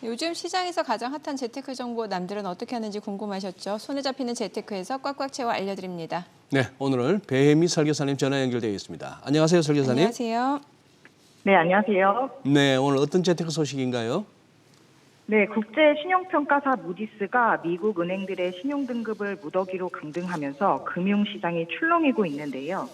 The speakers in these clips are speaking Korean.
요즘 시장에서 가장 핫한 재테크 정보 남들은 어떻게 하는지 궁금하셨죠? 손에 잡히는 재테크에서 꽉꽉 채워 알려드립니다. 네, 오늘은 배혜미 설계사님 전화 연결되어 있습니다. 안녕하세요, 설계사님. 안녕하세요. 네, 안녕하세요. 네, 오늘 어떤 재테크 소식인가요? 네, 국제신용평가사 무디스가 미국 은행들의 신용등급을 무더기로 강등하면서 금융시장이 출렁이고 있는데요.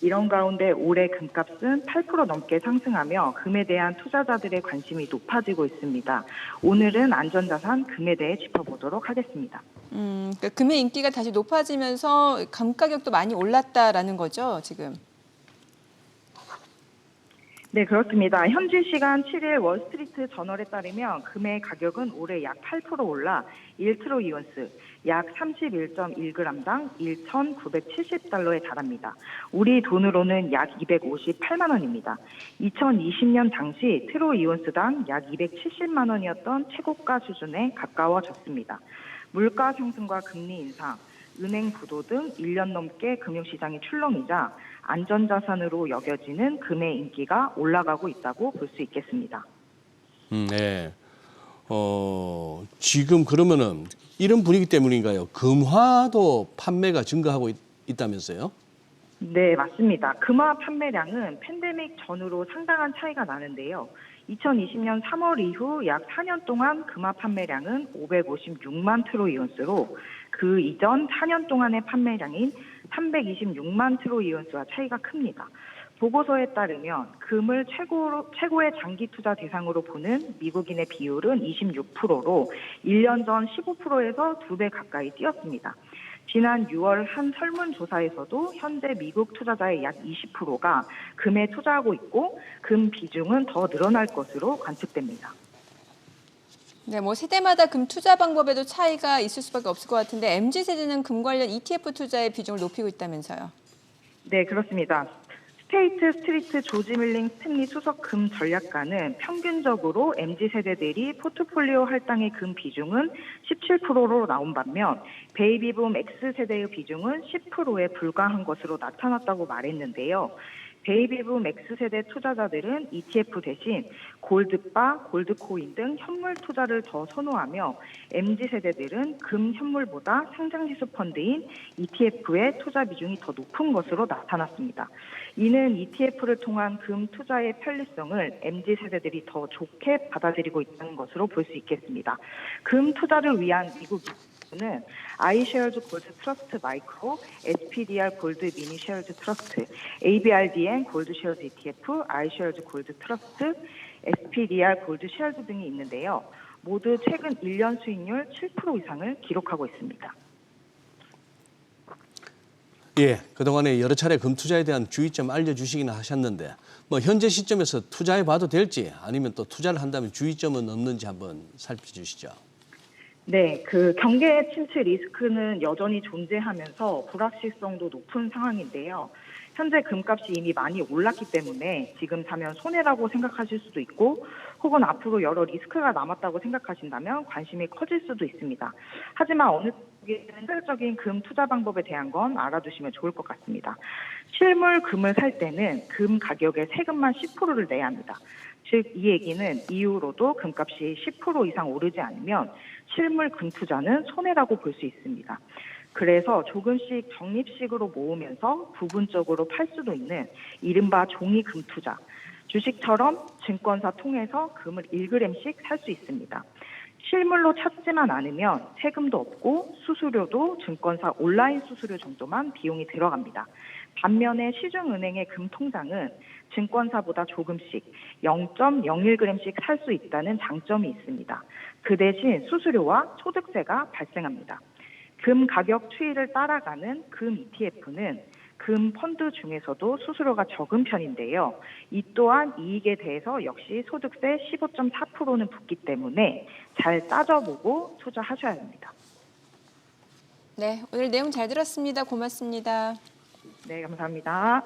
이런 가운데 올해 금값은 8% 넘게 상승하며 금에 대한 투자자들의 관심이 높아지고 있습니다. 오늘은 안전자산 금에 대해 짚어보도록 하겠습니다. 그러니까 금의 인기가 다시 높아지면서 금 가격도 많이 올랐다라는 거죠, 지금? 네, 그렇습니다. 현지 시간 7일 월스트리트 저널에 따르면 금의 가격은 올해 약 8% 올라 1트로이온스, 약 31.1g당 1,970달러에 달합니다. 우리 돈으로는 약 258만 원입니다. 2020년 당시 트로이온스당 약 270만 원이었던 최고가 수준에 가까워졌습니다. 물가 상승과 금리 인상, 은행 부도 등 1년 넘게 금융시장이 출렁이자 안전자산으로 여겨지는 금의 인기가 올라가고 있다고 볼 수 있겠습니다. 네. 지금 그러면은 이런 분위기 때문인가요? 금화도 판매가 증가하고 있다면서요? 네, 맞습니다. 금화 판매량은 팬데믹 전후로 상당한 차이가 나는데요. 2020년 3월 이후 약 4년 동안 금화 판매량은 556만 트로이온스로 그 이전 4년 동안의 판매량인 326만 트로이온스와 차이가 큽니다. 보고서에 따르면 금을 최고의 장기 투자 대상으로 보는 미국인의 비율은 26%로 1년 전 15%에서 2배 가까이 뛰었습니다. 지난 6월 한 설문조사에서도 현재 미국 투자자의 약 20%가 금에 투자하고 있고 금 비중은 더 늘어날 것으로 관측됩니다. 네, 세대마다 금 투자 방법에도 차이가 있을 수밖에 없을 것 같은데 MZ세대는 금 관련 ETF 투자의 비중을 높이고 있다면서요? 네, 그렇습니다. 스테이트 스트리트 조지 밀링 스탠리 수석 금 전략가는 평균적으로 MZ세대들이 포트폴리오 할당의 금 비중은 17%로 나온 반면 베이비붐 X세대의 비중은 10%에 불과한 것으로 나타났다고 말했는데요. 베이비붐 X세대 투자자들은 ETF 대신 골드바, 골드코인 등 현물 투자를 더 선호하며 MZ세대들은 금 현물보다 상장지수 펀드인 ETF의 투자 비중이 더 높은 것으로 나타났습니다. 이는 ETF를 통한 금 투자의 편리성을 MZ세대들이 더 좋게 받아들이고 있다는 것으로 볼 수 있겠습니다. 금 투자를 위한 미국 는 iShares 골드 트러스트 마이크로, SPDR 골드 미니 쉐어즈 트러스트, ABRDN 골드 쉐어즈 ETF, iShares 골드 트러스트, SPDR 골드 쉐어즈 등이 있는데요. 모두 최근 1년 수익률 7% 이상을 기록하고 있습니다. 예, 그동안에 여러 차례 금 투자에 대한 주의점 알려주시긴 하셨는데 현재 시점에서 투자해 봐도 될지 아니면 또 투자를 한다면 주의점은 없는지 한번 살펴주시죠. 네, 경계 침체 리스크는 여전히 존재하면서 불확실성도 높은 상황인데요. 현재 금값이 이미 많이 올랐기 때문에 지금 사면 손해라고 생각하실 수도 있고 혹은 앞으로 여러 리스크가 남았다고 생각하신다면 관심이 커질 수도 있습니다. 하지만 어느 쪽이든 현실적인 금 투자 방법에 대한 건 알아두시면 좋을 것 같습니다. 실물 금을 살 때는 금 가격에 세금만 10%를 내야 합니다. 즉 이 얘기는 이후로도 금값이 10% 이상 오르지 않으면 실물 금 투자는 손해라고 볼 수 있습니다. 그래서 조금씩 적립식으로 모으면서 부분적으로 팔 수도 있는 이른바 종이 금 투자. 주식처럼 증권사 통해서 금을 1g씩 살 수 있습니다. 실물로 찾지만 않으면 세금도 없고 수수료도 증권사 온라인 수수료 정도만 비용이 들어갑니다. 반면에 시중은행의 금 통장은 증권사보다 조금씩 0.01g씩 살 수 있다는 장점이 있습니다. 그 대신 수수료와 소득세가 발생합니다. 금 가격 추이를 따라가는 금 ETF는 금 펀드 중에서도 수수료가 적은 편인데요. 이 또한 이익에 대해서 역시 소득세 15.4%는 붙기 때문에 잘 따져보고 투자하셔야 합니다. 네, 오늘 내용 잘 들었습니다. 고맙습니다. 네, 감사합니다.